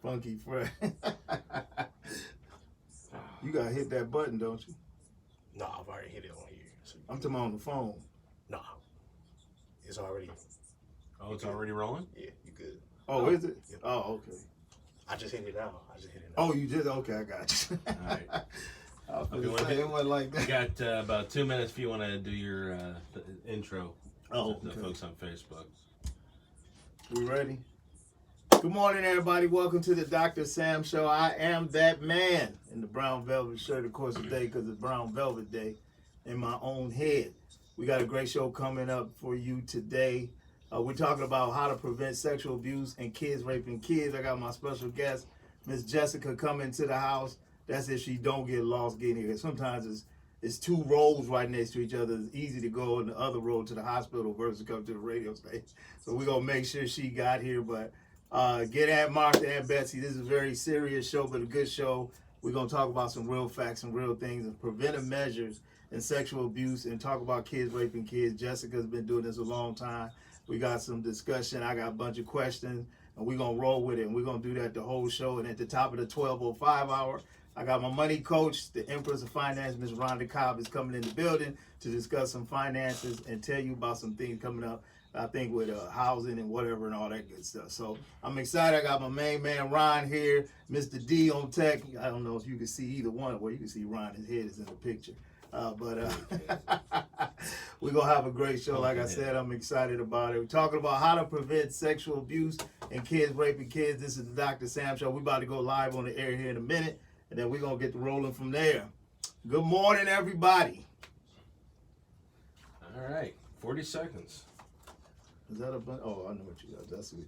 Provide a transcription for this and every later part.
Funky Fred. You gotta hit that button, don't you? No, I've already hit it on here. So I'm talking on the phone. No, it's already. Oh, it's already rolling? Yeah, you good. Oh, is it? Yep. Oh, okay. I just hit it now. Oh, you just okay. I got you. All right. I was Okay, gonna say, it wasn't like We that. got about 2 minutes if you want to do your intro Oh, to the okay. folks on Facebook. We ready? Good morning, everybody. Welcome to the Dr. Sam Show. I am that man in the brown velvet shirt, of course, today because it's Brown Velvet Day in my own head. We got a great show coming up for you today. We're talking about how to prevent sexual abuse and kids raping kids. I got my special guest, Miss Jessica, coming to the house. That's if she don't get lost getting here. Sometimes it's two roads right next to each other. It's easy to go on the other road to the hospital versus come to the radio station. So we're going to make sure she got here. But get Aunt Martha and Betsy. This is a very serious show, but a good show. We're going to talk about some real facts and real things and preventive measures and sexual abuse and talk about kids raping kids. Jessica's been doing this a long time. We got some discussion. I got a bunch of questions, and we're going to roll with it. And we're going to do that the whole show. And at the top of the 12:05 hour, I got my money coach, the Empress of Finance, Ms. Rhonda Cobb, is coming in the building to discuss some finances and tell you about some things coming up, I think, with housing and whatever and all that good stuff. So I'm excited. I got my main man, Ron, here, Mr. D on tech. I don't know if you can see either one. Well, you can see Ron, his head is in the picture. But we're going to have a great show. Like I said, I'm excited about it. We're talking about how to prevent sexual abuse and kids raping kids. This is the Dr. Sam Show. We're about to go live on the air here in a minute, and then we're going to get rolling from there. Good morning, everybody. All right, 40 seconds. Is that a bunch? Oh, I know what you got. That's what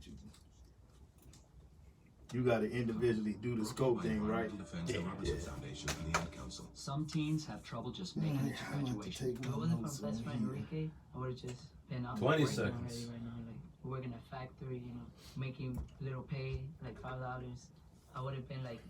you got to individually do the scope thing, right? The Robertson Foundation and the Ad Council. Some teens have trouble just making it to graduation. If it wasn't for best friend Enrique, I would have just been out 20 working seconds. already right now. Like working at a factory, you know, making little pay, like $5. I would have been like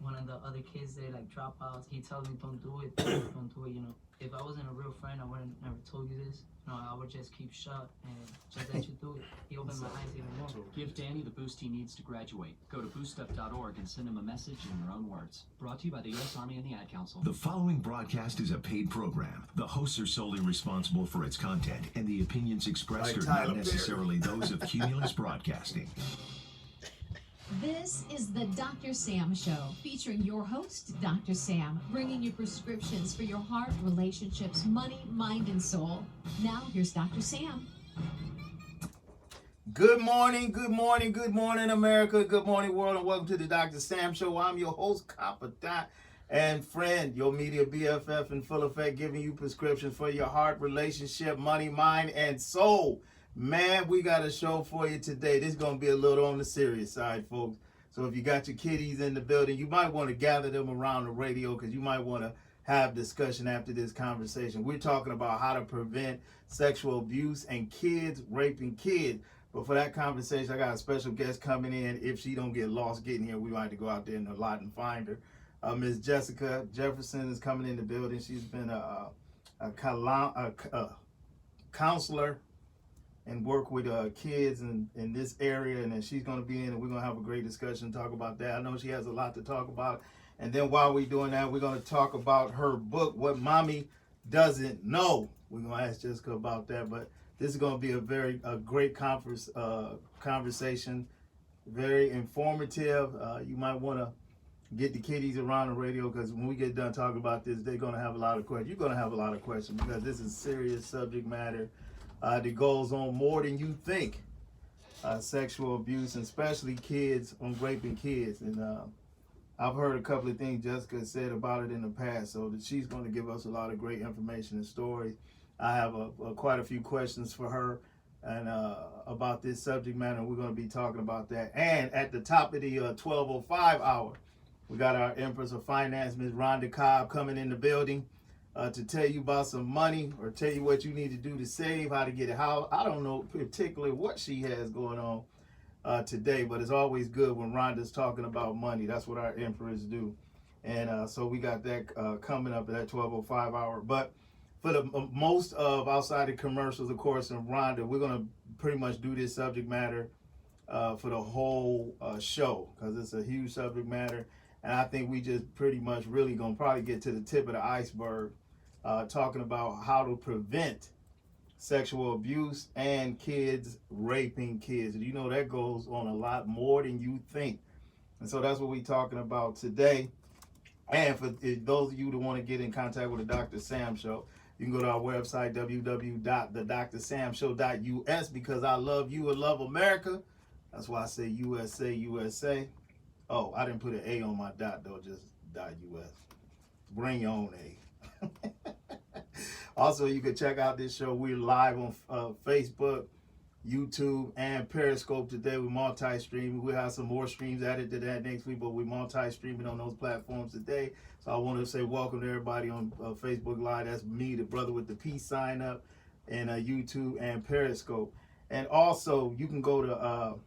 one of the other kids there, like dropouts. He tells me don't do it, don't do it, you know. If I wasn't a real friend, I would have never told you this. No, I would just keep shut and just let you do it. He opened my eyes even more. Give Danny the boost he needs to graduate. Go to booststuff.org and send him a message in your own words. Brought to you by the U.S. Army and the Ad Council. The following broadcast is a paid program. The hosts are solely responsible for its content, and the opinions expressed Like are Tyler not Perry. necessarily those of Cumulus Broadcasting. This is the Dr. Sam Show, featuring your host, Dr. Sam, bringing you prescriptions for your heart, relationships, money, mind, and soul. Now, here's Dr. Sam. Good morning, good morning, good morning, America. Good morning, world, and welcome to the Dr. Sam Show. I'm your host, confidant, and friend, your media BFF in full effect, giving you prescriptions for your heart, relationship, money, mind, and soul. Man, we got a show for you today. This is going to be a little on the serious side, folks. So if you got your kiddies in the building, you might want to gather them around the radio because you might want to have discussion after this conversation. We're talking about how to prevent sexual abuse and kids raping kids. But for that conversation, I got a special guest coming in. If she don't get lost getting here, we might have to go out there in the lot and find her. Ms. Jessica Jefferson is coming in the building. She's been a counselor and work with kids in this area, and then she's going to be in, and we're going to have a great discussion, talk about that. I know she has a lot to talk about. And then while we're doing that, we're going to talk about her book, What Mommy Doesn't Know. We're going to ask Jessica about that, but this is going to be a great conversation, very informative. You might want to get the kiddies around the radio because when we get done talking about this, they're going to have a lot of questions. You're going to have a lot of questions because this is serious subject matter that goes on more than you think. Sexual abuse, and especially kids, on raping kids. And I've heard a couple of things Jessica said about it in the past, so that she's going to give us a lot of great information and stories. I have quite a few questions for her and about this subject matter, and we're going to be talking about that. And at the top of the 12:05 hour, we got our Empress of Finance, Ms. Rhonda Cobb, coming in the building to tell you about some money or tell you what you need to do to save, how to get it. How I don't know particularly what she has going on today, but it's always good when Rhonda's talking about money. That's what our Empress do. And so we got that coming up at that 12:05 hour. But for the most of outside the commercials, of course, and Rhonda, we're going to pretty much do this subject matter for the whole show, because it's a huge subject matter. And I think we just pretty much really gonna probably get to the tip of the iceberg, talking about how to prevent sexual abuse and kids raping kids. And you know that goes on a lot more than you think. And so that's what we're talking about today. And for those of you that want to get in contact with the Dr. Sam Show, you can go to our website, www.thedrsamshow.us, because I love you and love America. That's why I say USA, USA. Oh, I didn't put an A on my dot, though, just .us. Bring your own A. Also, you can check out this show. We're live on Facebook, YouTube, and Periscope today. We're multi-streaming. We'll have some more streams added to that next week, but we're multi-streaming on those platforms today. So I want to say welcome to everybody on Facebook Live. That's me, the brother with the peace sign up, and YouTube and Periscope. And also, you can go to